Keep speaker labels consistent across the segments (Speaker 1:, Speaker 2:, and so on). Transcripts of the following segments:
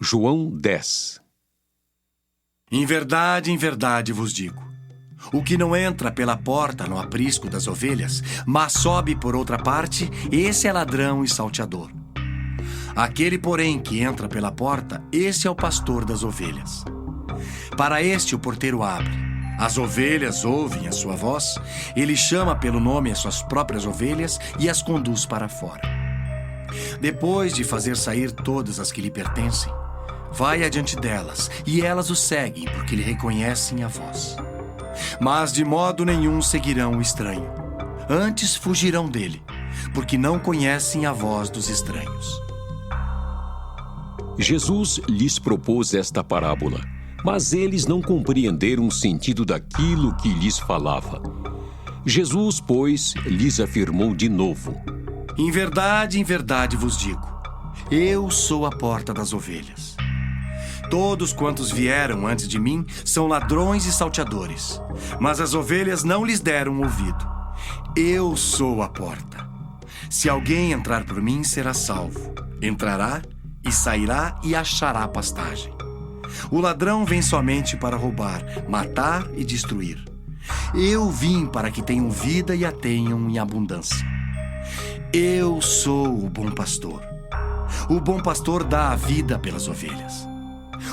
Speaker 1: João 10.
Speaker 2: Em verdade vos digo: o que não entra pela porta no aprisco das ovelhas, mas sobe por outra parte, esse é ladrão e salteador. Aquele, porém, que entra pela porta, esse é o pastor das ovelhas. Para este o porteiro abre. As ovelhas ouvem a sua voz, ele chama pelo nome as suas próprias ovelhas e as conduz para fora. Depois de fazer sair todas as que lhe pertencem, vai adiante delas, e elas o seguem, porque lhe reconhecem a voz. Mas de modo nenhum seguirão o estranho. Antes fugirão dele, porque não conhecem a voz dos estranhos.
Speaker 1: Jesus lhes propôs esta parábola, mas eles não compreenderam o sentido daquilo que lhes falava. Jesus, pois, lhes afirmou de novo:
Speaker 2: em verdade vos digo: eu sou a porta das ovelhas. Todos quantos vieram antes de mim são ladrões e salteadores, mas as ovelhas não lhes deram ouvido. Eu sou a porta. Se alguém entrar por mim, será salvo. Entrará e sairá e achará pastagem. O ladrão vem somente para roubar, matar e destruir. Eu vim para que tenham vida e a tenham em abundância. Eu sou o bom pastor. O bom pastor dá a vida pelas ovelhas.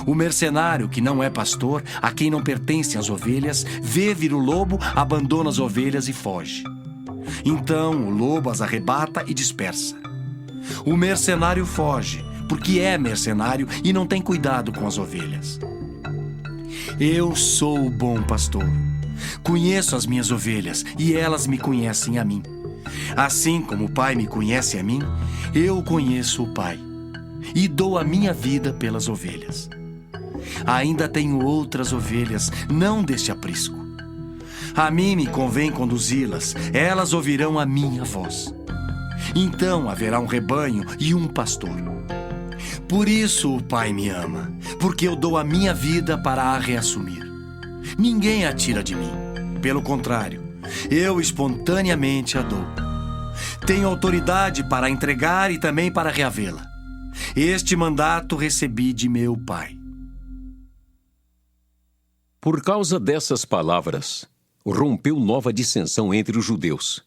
Speaker 2: O mercenário, que não é pastor, a quem não pertencem as ovelhas, vê vir o lobo, abandona as ovelhas e foge. Então o lobo as arrebata e dispersa. O mercenário foge, porque é mercenário e não tem cuidado com as ovelhas. Eu sou o bom pastor. Conheço as minhas ovelhas e elas me conhecem a mim. Assim como o Pai me conhece a mim, eu conheço o Pai e dou a minha vida pelas ovelhas. Ainda tenho outras ovelhas, não deste aprisco. A mim me convém conduzi-las, elas ouvirão a minha voz. Então haverá um rebanho e um pastor. Por isso o Pai me ama, porque eu dou a minha vida para a reassumir. Ninguém a tira de mim. Pelo contrário, eu espontaneamente a dou. Tenho autoridade para entregar e também para reavê-la. Este mandato recebi de meu Pai.
Speaker 1: Por causa dessas palavras, rompeu nova dissensão entre os judeus.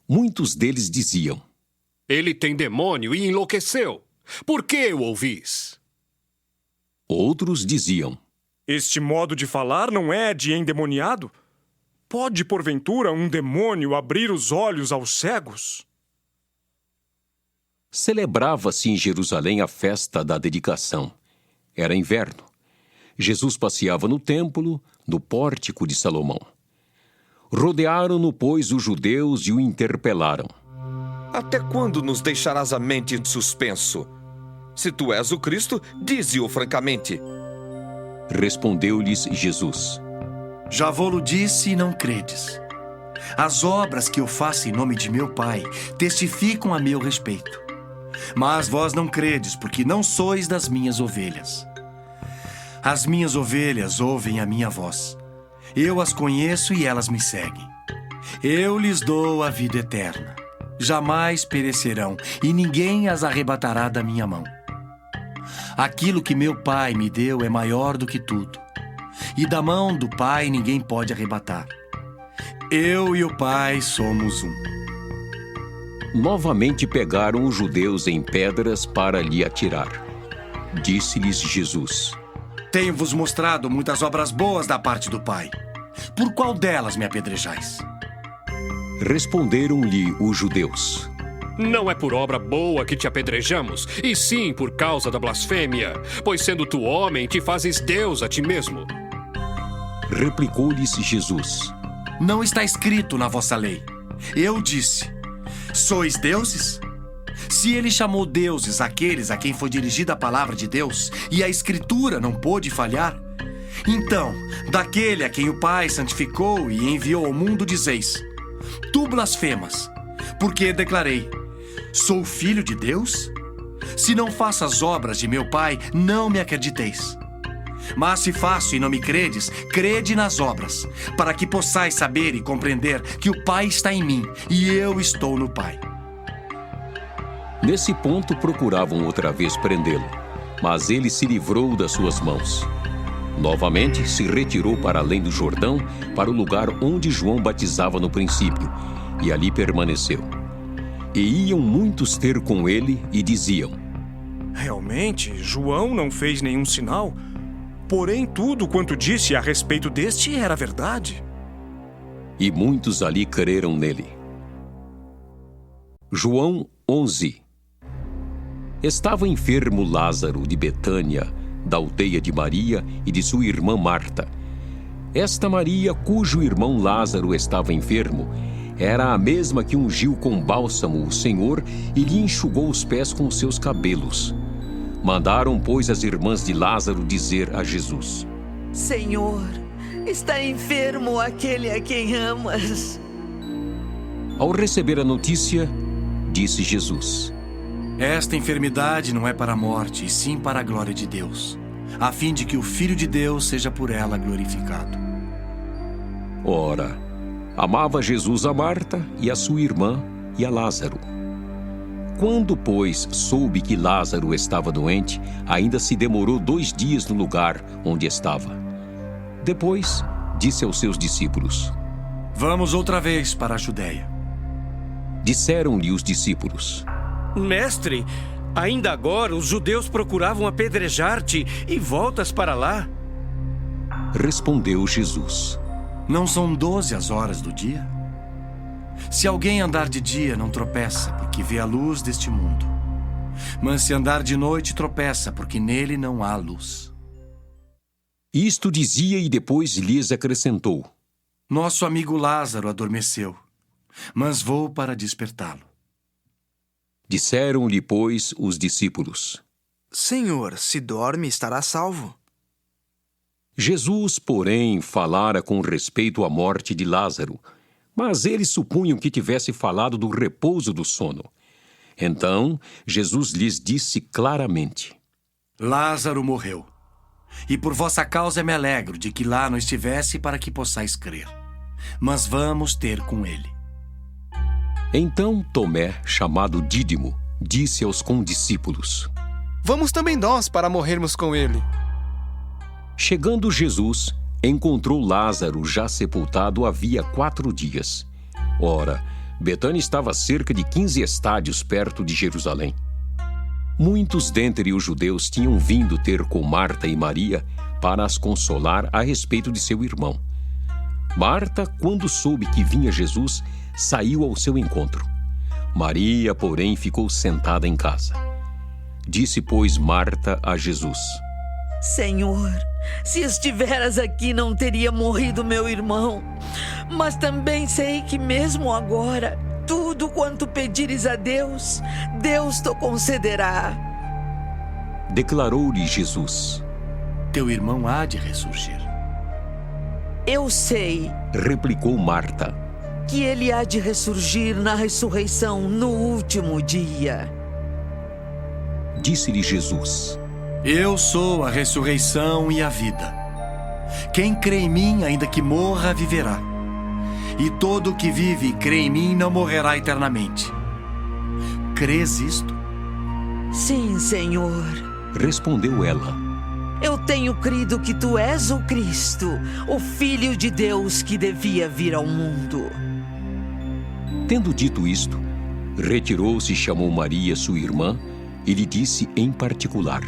Speaker 1: Muitos deles diziam:
Speaker 3: ele tem demônio e enlouqueceu. Por que o ouvis?
Speaker 1: Outros diziam:
Speaker 4: este modo de falar não é de endemoniado? Pode, porventura, um demônio abrir os olhos aos cegos?
Speaker 1: Celebrava-se em Jerusalém a festa da dedicação. Era inverno. Jesus passeava no templo, no pórtico de Salomão. Rodearam-no, pois, os judeus e o interpelaram:
Speaker 5: até quando nos deixarás a mente em suspenso? Se tu és o Cristo, dize-o francamente.
Speaker 1: Respondeu-lhes Jesus:
Speaker 2: já vou-lo disse e não credes. As obras que eu faço em nome de meu Pai testificam a meu respeito. Mas vós não credes, porque não sois das minhas ovelhas. As minhas ovelhas ouvem a minha voz. Eu as conheço e elas me seguem. Eu lhes dou a vida eterna. Jamais perecerão, e ninguém as arrebatará da minha mão. Aquilo que meu Pai me deu é maior do que tudo, e da mão do Pai ninguém pode arrebatar. Eu e o Pai somos um.
Speaker 1: Novamente pegaram os judeus em pedras para lhe atirar. Disse-lhes Jesus:
Speaker 2: tenho-vos mostrado muitas obras boas da parte do Pai. Por qual delas me apedrejais?
Speaker 1: Responderam-lhe os judeus:
Speaker 3: não é por obra boa que te apedrejamos, e sim por causa da blasfêmia, pois sendo tu homem, te fazes Deus a ti mesmo.
Speaker 1: Replicou-lhes Jesus:
Speaker 2: não está escrito na vossa lei. Eu disse: sois deuses? Se ele chamou deuses aqueles a quem foi dirigida a palavra de Deus, e a Escritura não pôde falhar, então, daquele a quem o Pai santificou e enviou ao mundo, dizeis: tu blasfemas, porque declarei: sou filho de Deus? Se não faço as obras de meu Pai, não me acrediteis. Mas se faço e não me credes, crede nas obras, para que possais saber e compreender que o Pai está em mim e eu estou no Pai.
Speaker 1: Nesse ponto procuravam outra vez prendê-lo, mas ele se livrou das suas mãos. Novamente se retirou para além do Jordão, para o lugar onde João batizava no princípio, e ali permaneceu. E iam muitos ter com ele e diziam:
Speaker 4: Realmente, João não fez nenhum sinal, porém tudo quanto disse a respeito deste era verdade.
Speaker 1: E muitos ali creram nele. João 11. Estava enfermo Lázaro de Betânia, da aldeia de Maria e de sua irmã Marta. Esta Maria, cujo irmão Lázaro estava enfermo, era a mesma que ungiu com bálsamo o Senhor e lhe enxugou os pés com seus cabelos. Mandaram, pois, as irmãs de Lázaro dizer a Jesus:
Speaker 6: Senhor, está enfermo aquele a quem amas.
Speaker 1: Ao receber a notícia, disse Jesus:
Speaker 2: Esta enfermidade não é para a morte, e sim para a glória de Deus, a fim de que o Filho de Deus seja por ela glorificado.
Speaker 1: Ora, amava Jesus a Marta e a sua irmã e a Lázaro. Quando, pois, soube que Lázaro estava doente, ainda se demorou 2 dias no lugar onde estava. Depois, disse aos seus discípulos:
Speaker 2: Vamos outra vez para a Judéia.
Speaker 1: Disseram-lhe os discípulos:
Speaker 7: Mestre, ainda agora os judeus procuravam apedrejar-te e voltas para lá?
Speaker 1: Respondeu Jesus:
Speaker 2: Não são 12 as horas do dia? Se alguém andar de dia, não tropeça, porque vê a luz deste mundo. Mas se andar de noite, tropeça, porque nele não há luz.
Speaker 1: Isto dizia e depois lhes acrescentou:
Speaker 2: Nosso amigo Lázaro adormeceu, mas vou para despertá-lo.
Speaker 1: Disseram-lhe, pois, os discípulos:
Speaker 8: Senhor, se dorme, estará salvo.
Speaker 1: Jesus, porém, falara com respeito à morte de Lázaro, mas eles supunham que tivesse falado do repouso do sono. Então, Jesus lhes disse claramente:
Speaker 2: Lázaro morreu, e por vossa causa me alegro de que lá não estivesse para que possais crer. Mas vamos ter com ele.
Speaker 1: Então Tomé, chamado Dídimo, disse aos condiscípulos:
Speaker 8: Vamos também nós para morrermos com ele.
Speaker 1: Chegando Jesus, encontrou Lázaro já sepultado havia 4 dias. Ora, Betânia estava a cerca de 15 estádios perto de Jerusalém. Muitos dentre os judeus tinham vindo ter com Marta e Maria para as consolar a respeito de seu irmão. Marta, quando soube que vinha Jesus, saiu ao seu encontro. Maria, porém, ficou sentada em casa. Disse, pois, Marta a Jesus:
Speaker 6: Senhor, se estiveras aqui, não teria morrido meu irmão. Mas também sei que mesmo agora, tudo quanto pedires a Deus, Deus te concederá.
Speaker 1: Declarou-lhe Jesus:
Speaker 2: Teu irmão há de ressurgir.
Speaker 6: Eu sei,
Speaker 1: replicou Marta,
Speaker 6: que ele há de ressurgir na ressurreição no último dia.
Speaker 1: Disse-lhe Jesus:
Speaker 2: Eu sou a ressurreição e a vida. Quem crê em mim, ainda que morra, viverá. E todo o que vive e crê em mim não morrerá eternamente. Crês isto?
Speaker 6: Sim, Senhor.
Speaker 1: Respondeu ela:
Speaker 6: Eu tenho crido que tu és o Cristo, o Filho de Deus que devia vir ao mundo.
Speaker 1: Tendo dito isto, retirou-se e chamou Maria, sua irmã, e lhe disse em particular: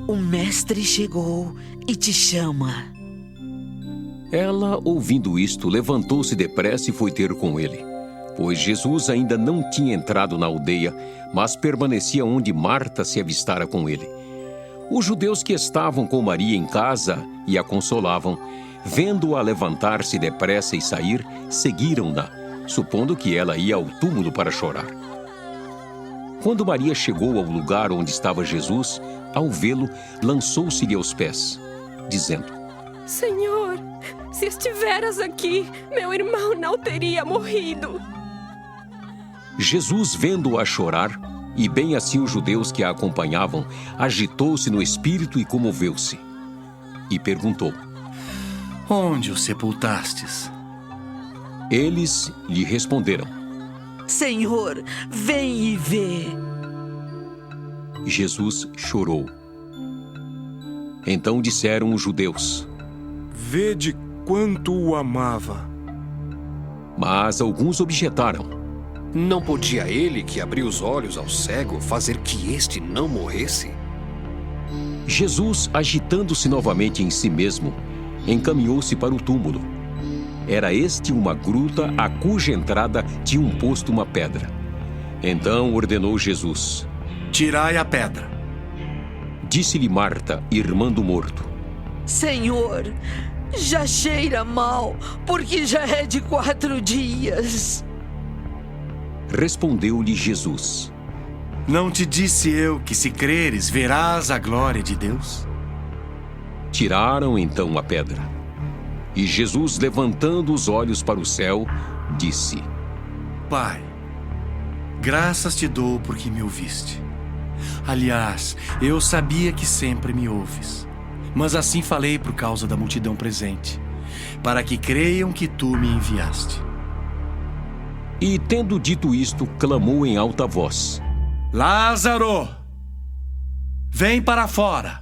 Speaker 6: O Mestre chegou e te chama.
Speaker 1: Ela, ouvindo isto, levantou-se depressa e foi ter com ele, pois Jesus ainda não tinha entrado na aldeia, mas permanecia onde Marta se avistara com ele. Os judeus que estavam com Maria em casa e a consolavam, vendo-a levantar-se depressa e sair, seguiram-na, supondo que ela ia ao túmulo para chorar. Quando Maria chegou ao lugar onde estava Jesus, ao vê-lo, lançou-se-lhe aos pés, dizendo:
Speaker 9: Senhor, se estiveras aqui, meu irmão não teria morrido.
Speaker 1: Jesus, vendo-a chorar, e bem assim os judeus que a acompanhavam, agitou-se no espírito e comoveu-se. E perguntou:
Speaker 2: Onde o sepultastes?
Speaker 1: Eles lhe responderam:
Speaker 6: Senhor, vem e vê.
Speaker 1: Jesus chorou. Então disseram os judeus:
Speaker 4: Vede quanto o amava.
Speaker 1: Mas alguns objetaram:
Speaker 3: Não podia ele, que abriu os olhos ao cego, fazer que este não morresse?
Speaker 1: Jesus, agitando-se novamente em si mesmo, encaminhou-se para o túmulo. Era este uma gruta a cuja entrada tinham posto uma pedra. Então ordenou Jesus:
Speaker 2: Tirai a pedra.
Speaker 1: Disse-lhe Marta, irmã do morto:
Speaker 6: Senhor, já cheira mal, porque já é de 4 dias.
Speaker 1: Respondeu-lhe Jesus:
Speaker 2: Não te disse eu que, se creres, verás a glória de Deus?
Speaker 1: Tiraram então a pedra. E Jesus, levantando os olhos para o céu, disse:
Speaker 2: Pai, graças te dou porque me ouviste. Aliás, eu sabia que sempre me ouves. Mas assim falei por causa da multidão presente, para que creiam que tu me enviaste.
Speaker 1: E, tendo dito isto, clamou em alta voz:
Speaker 2: Lázaro, vem para fora.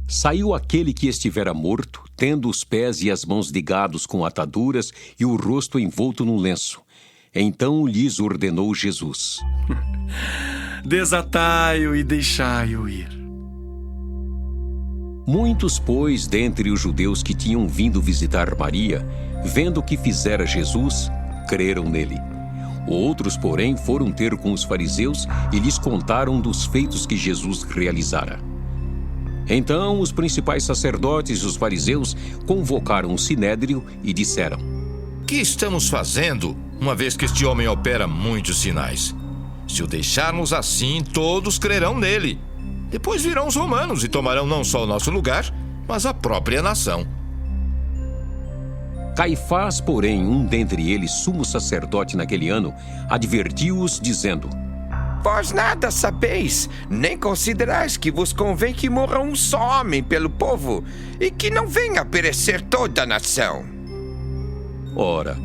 Speaker 1: Saiu aquele que estivera morto, tendo os pés e as mãos ligados com ataduras e o rosto envolto num lenço. Então lhes ordenou Jesus:
Speaker 2: Desatai-o e deixai-o ir.
Speaker 1: Muitos, pois, dentre os judeus que tinham vindo visitar Maria, vendo o que fizera Jesus, creram nele. Outros, porém, foram ter com os fariseus e lhes contaram dos feitos que Jesus realizara. Então os principais sacerdotes e os fariseus convocaram o sinédrio e disseram:
Speaker 10: Que estamos fazendo, uma vez que este homem opera muitos sinais? Se o deixarmos assim, todos crerão nele. Depois virão os romanos e tomarão não só o nosso lugar, mas a própria nação.
Speaker 1: Caifás, porém, um dentre eles, sumo sacerdote naquele ano, advertiu-os, dizendo:
Speaker 11: Vós nada sabeis, nem considerais que vos convém que morra um só homem pelo povo, e que não venha a perecer toda a nação.
Speaker 1: Ora,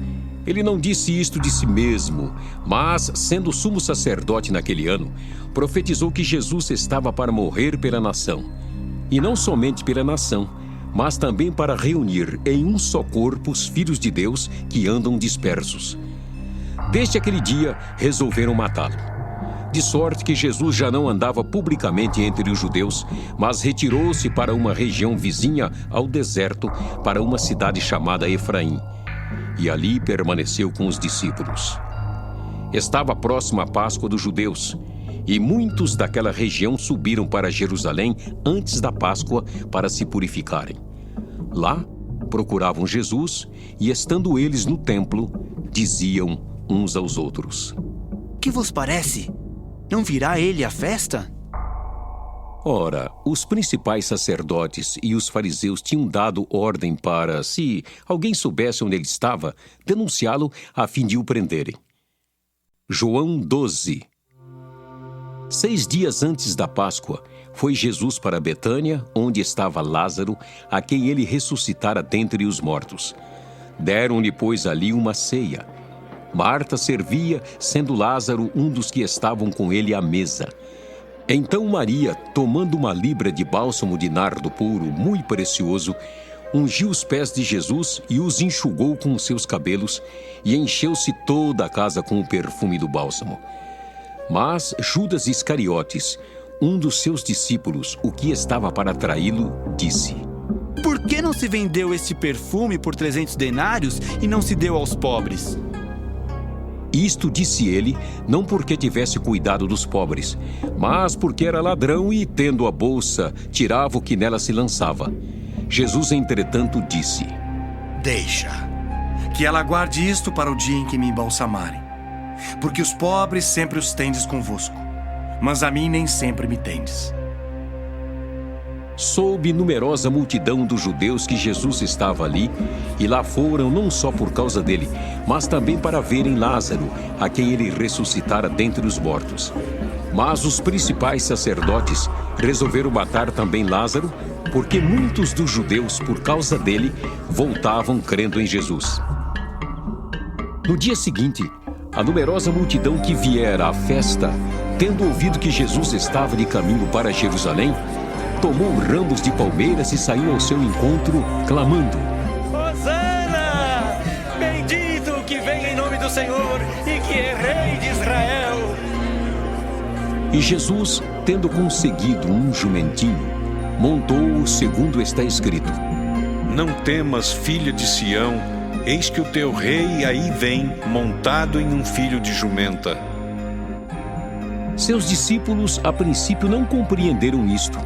Speaker 1: ele não disse isto de si mesmo, mas, sendo sumo sacerdote naquele ano, profetizou que Jesus estava para morrer pela nação. E não somente pela nação, mas também para reunir em um só corpo os filhos de Deus que andam dispersos. Desde aquele dia, resolveram matá-lo. De sorte que Jesus já não andava publicamente entre os judeus, mas retirou-se para uma região vizinha ao deserto, para uma cidade chamada Efraim. E ali permaneceu com os discípulos. Estava próxima a Páscoa dos judeus, e muitos daquela região subiram para Jerusalém antes da Páscoa para se purificarem. Lá procuravam Jesus, e estando eles no templo, diziam uns aos outros:
Speaker 12: Que vos parece? Não virá ele à festa?
Speaker 1: Ora, os principais sacerdotes e os fariseus tinham dado ordem para, se alguém soubesse onde ele estava, denunciá-lo a fim de o prenderem. João 12. 6 dias antes da Páscoa, foi Jesus para Betânia, onde estava Lázaro, a quem ele ressuscitara dentre os mortos. Deram-lhe, pois, ali uma ceia. Marta servia, sendo Lázaro um dos que estavam com ele à mesa. Então Maria, tomando uma libra de bálsamo de nardo puro, muito precioso, ungiu os pés de Jesus e os enxugou com os seus cabelos, e encheu-se toda a casa com o perfume do bálsamo. Mas Judas Iscariotes, um dos seus discípulos, o que estava para traí-lo, disse:
Speaker 12: Por que não se vendeu este perfume por 300 denários e não se deu aos pobres?
Speaker 1: Isto disse ele, não porque tivesse cuidado dos pobres, mas porque era ladrão e, tendo a bolsa, tirava o que nela se lançava. Jesus, entretanto, disse:
Speaker 2: Deixa, que ela guarde isto para o dia em que me embalsamarem. Porque os pobres sempre os tendes convosco, mas a mim nem sempre me tendes.
Speaker 1: Soube numerosa multidão dos judeus que Jesus estava ali, e lá foram não só por causa dele, mas também para verem Lázaro, a quem ele ressuscitara dentre os mortos. Mas os principais sacerdotes resolveram matar também Lázaro, porque muitos dos judeus, por causa dele, voltavam crendo em Jesus. No dia seguinte, a numerosa multidão que viera à festa, tendo ouvido que Jesus estava de caminho para Jerusalém, tomou ramos de palmeiras e saiu ao seu encontro, clamando:
Speaker 7: Hosana! Bendito o que vem em nome do Senhor e que é Rei de Israel!
Speaker 1: E Jesus, tendo conseguido um jumentinho, montou-o segundo está escrito:
Speaker 13: Não temas, filha de Sião, eis que o teu rei aí vem, montado em um filho de jumenta.
Speaker 1: Seus discípulos, a princípio, não compreenderam isto.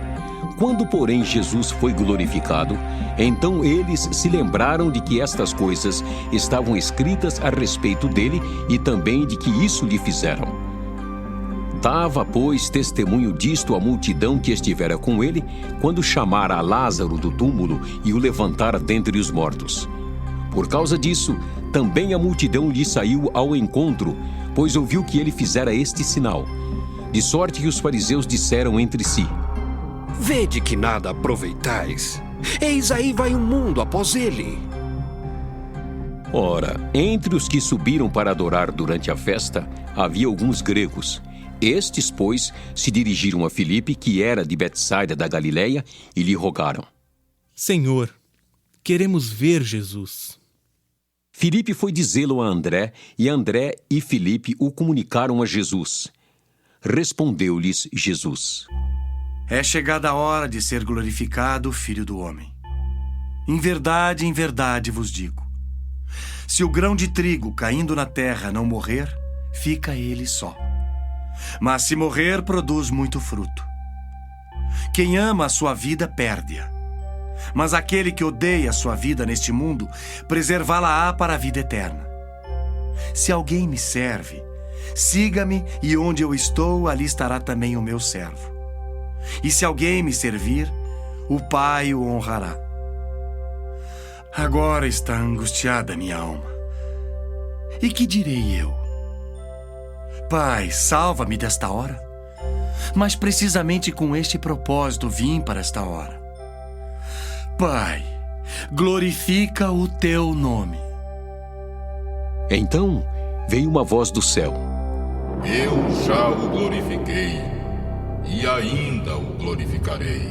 Speaker 1: Quando, porém, Jesus foi glorificado, então eles se lembraram de que estas coisas estavam escritas a respeito dele e também de que isso lhe fizeram. Dava, pois, testemunho disto a multidão que estivera com ele, quando chamara a Lázaro do túmulo e o levantara dentre os mortos. Por causa disso, também a multidão lhe saiu ao encontro, pois ouviu que ele fizera este sinal. De sorte que os fariseus disseram entre si:
Speaker 3: Vede que nada aproveitais. Eis aí vai o mundo após ele.
Speaker 1: Ora, entre os que subiram para adorar durante a festa, havia alguns gregos. Estes, pois, se dirigiram a Filipe, que era de Betsaida da Galileia, e lhe rogaram:
Speaker 14: Senhor, queremos ver Jesus.
Speaker 1: Filipe foi dizê-lo a André, e André e Filipe o comunicaram a Jesus. Respondeu-lhes Jesus:
Speaker 2: É chegada a hora de ser glorificado o Filho do Homem. Em verdade vos digo: se o grão de trigo caindo na terra não morrer, fica ele só. Mas se morrer, produz muito fruto. Quem ama a sua vida, perde-a. Mas aquele que odeia a sua vida neste mundo, preservá-la-á para a vida eterna. Se alguém me serve, siga-me, e onde eu estou, ali estará também o meu servo. E se alguém me servir, o Pai o honrará. Agora está angustiada minha alma. E que direi eu? Pai, salva-me desta hora. Mas precisamente com este propósito vim para esta hora. Pai, glorifica o teu nome.
Speaker 1: Então veio uma voz do céu:
Speaker 10: Eu já o glorifiquei, e ainda o glorificarei.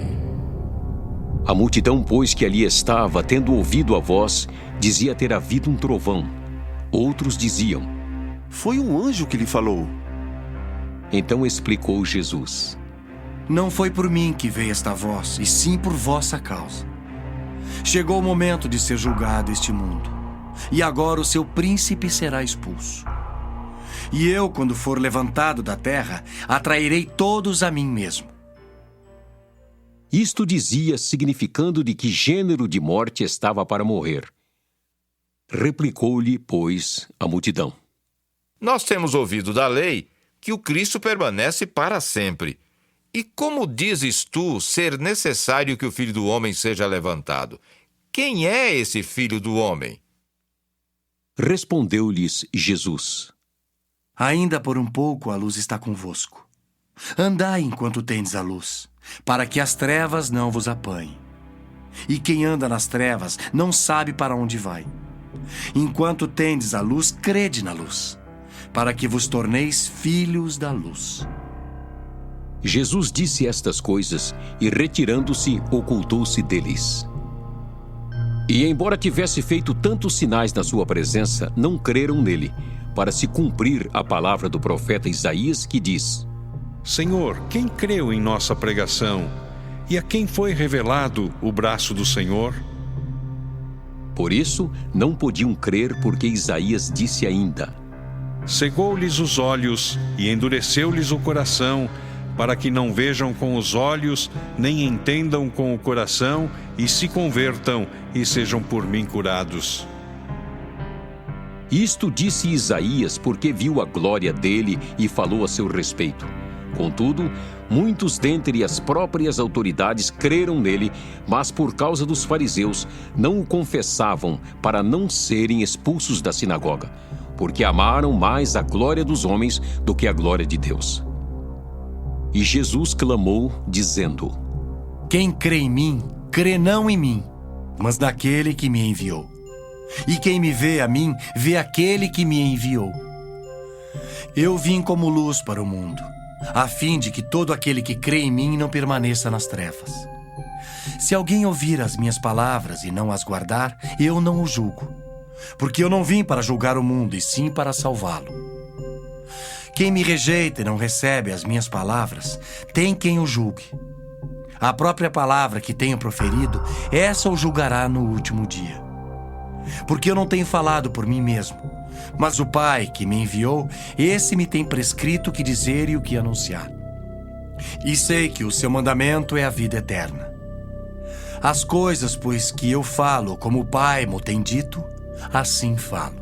Speaker 1: A multidão, pois, que ali estava, tendo ouvido a voz, dizia ter havido um trovão. Outros diziam:
Speaker 15: Foi um anjo que lhe falou.
Speaker 1: Então explicou Jesus:
Speaker 2: Não foi por mim que veio esta voz, e sim por vossa causa. Chegou o momento de ser julgado este mundo, e agora o seu príncipe será expulso. E eu, quando for levantado da terra, atrairei todos a mim mesmo.
Speaker 1: Isto dizia, significando de que gênero de morte estava para morrer. Replicou-lhe, pois, a multidão:
Speaker 10: Nós temos ouvido da lei que o Cristo permanece para sempre. E como dizes tu ser necessário que o Filho do Homem seja levantado? Quem é esse Filho do Homem?
Speaker 1: Respondeu-lhes Jesus:
Speaker 2: Ainda por um pouco a luz está convosco. Andai enquanto tendes a luz, para que as trevas não vos apanhem. E quem anda nas trevas não sabe para onde vai. Enquanto tendes a luz, crede na luz, para que vos torneis filhos da luz.
Speaker 1: Jesus disse estas coisas e, retirando-se, ocultou-se deles. E, embora tivesse feito tantos sinais na sua presença, não creram nele, para se cumprir a palavra do profeta Isaías, que diz:
Speaker 13: Senhor, quem creu em nossa pregação? E a quem foi revelado o braço do Senhor?
Speaker 1: Por isso, não podiam crer, porque Isaías disse ainda:
Speaker 13: Cegou-lhes os olhos e endureceu-lhes o coração, para que não vejam com os olhos, nem entendam com o coração, e se convertam e sejam por mim curados.
Speaker 1: Isto disse Isaías, porque viu a glória dele e falou a seu respeito. Contudo, muitos dentre as próprias autoridades creram nele, mas por causa dos fariseus não o confessavam, para não serem expulsos da sinagoga, porque amaram mais a glória dos homens do que a glória de Deus. E Jesus clamou, dizendo:
Speaker 2: Quem crê em mim, crê não em mim, mas naquele que me enviou. E quem me vê a mim, vê aquele que me enviou. Eu vim como luz para o mundo, a fim de que todo aquele que crê em mim não permaneça nas trevas. Se alguém ouvir as minhas palavras e não as guardar, eu não o julgo. Porque eu não vim para julgar o mundo, e sim para salvá-lo. Quem me rejeita e não recebe as minhas palavras, tem quem o julgue. A própria palavra que tenho proferido, essa o julgará no último dia. Porque eu não tenho falado por mim mesmo, mas o Pai que me enviou, esse me tem prescrito o que dizer e o que anunciar. E sei que o seu mandamento é a vida eterna. As coisas, pois, que eu falo, como o Pai mo tem dito, assim falo.